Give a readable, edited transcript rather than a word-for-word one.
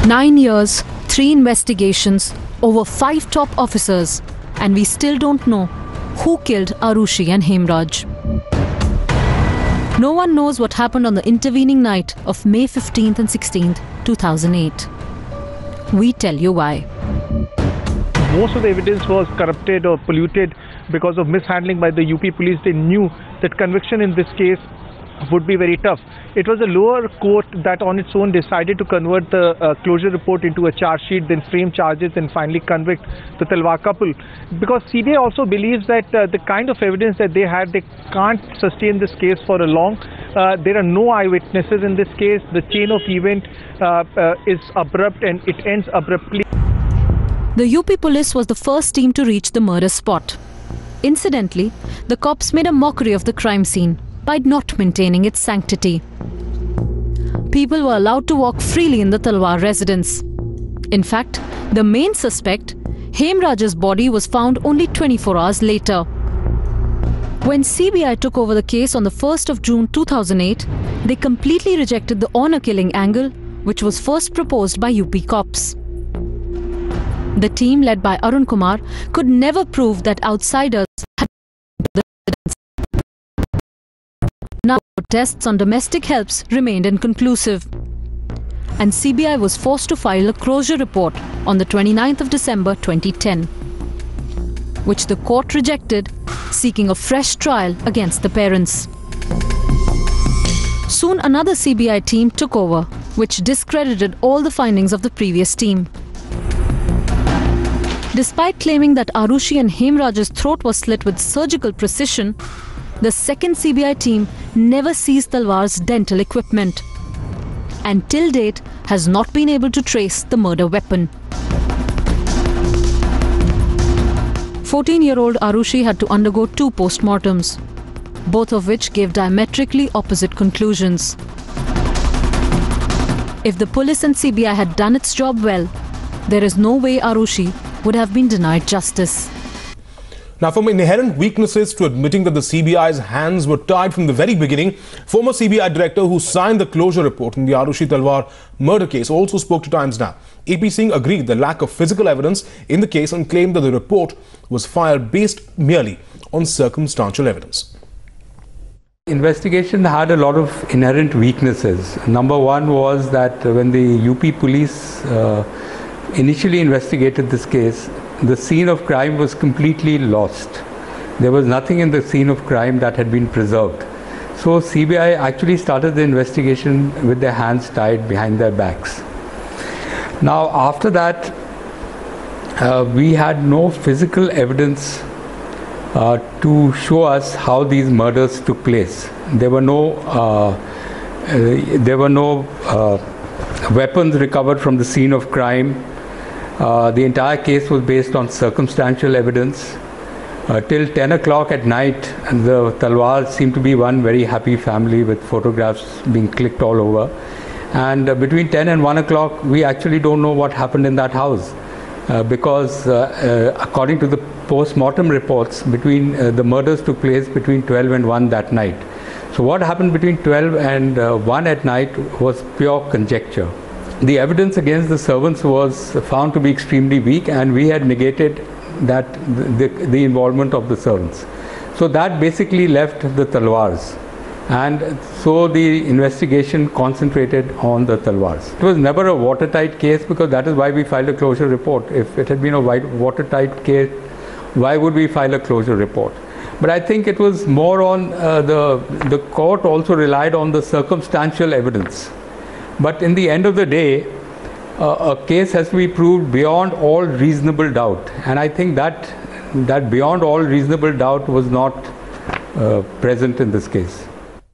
9 years, 3 investigations, over 5 top officers, and we still don't know who killed Arushi and Hemraj. No one knows what happened on the intervening night of May 15th and 16th, 2008. We tell you why. Most of the evidence was corrupted or polluted because of mishandling by the UP police. They knew that conviction in this case would be very tough. It was a lower court that on its own decided to convert the closure report into a charge sheet, then frame charges and finally convict the Talwar couple. Because CBI also believes that the kind of evidence that they had, they can't sustain this case for a long. There are no eyewitnesses in this case. The chain of event is abrupt and it ends abruptly. The UP police was the first team to reach the murder spot. Incidentally, the cops made a mockery of the crime scene by not maintaining its sanctity. People were allowed to walk freely in the Talwar residence. In fact, the main suspect, Hemraj's body, was found only 24 hours later. When CBI took over the case on the 1st of June 2008, they completely rejected the honor killing angle, which was first proposed by UP cops. The team led by Arun Kumar could never prove that outsiders had the evidence. Now, tests on domestic helps remained inconclusive, and CBI was forced to file a closure report on the 29th of December 2010, which the court rejected, seeking a fresh trial against the parents. Soon another CBI team took over, which discredited all the findings of the previous team. Despite claiming that Arushi and Hemraj's throat was slit with surgical precision, the second CBI team never seized Talwar's dental equipment, and till date has not been able to trace the murder weapon. 14-year-old Arushi had to undergo 2 postmortems, both of which gave diametrically opposite conclusions. If the police and CBI had done its job well, there is no way Arushi would have been denied justice. Now, from inherent weaknesses to admitting that the CBI's hands were tied from the very beginning, former CBI director who signed the closure report in the Arushi Talwar murder case also spoke to Times Now. AP Singh agreed the lack of physical evidence in the case and claimed that the report was filed based merely on circumstantial evidence. Investigation had a lot of inherent weaknesses. Number one was that when the UP police initially investigated this case, the scene of crime was completely lost. There was nothing in the scene of crime that had been preserved. So CBI actually started the investigation with their hands tied behind their backs. Now after that, we had no physical evidence to show us how these murders took place. There were no weapons recovered from the scene of crime. The entire case was based on circumstantial evidence. Till 10 o'clock at night, the Talwar seemed to be one very happy family with photographs being clicked all over. And between 10 and 1 o'clock, we actually don't know what happened in that house because according to the post-mortem reports, the murders took place between 12 and 1 that night. So what happened between 12 and 1 at night was pure conjecture. The evidence against the servants was found to be extremely weak, and we had negated that the involvement of the servants. So that basically left the Talwars, and so the investigation concentrated on the Talwars. It was never a watertight case because that is why we filed a closure report. If it had been a watertight case, why would we file a closure report? But I think it was more on the court also relied on the circumstantial evidence. But in the end of the day, a case has to be proved beyond all reasonable doubt. And I think that beyond all reasonable doubt was not present in this case.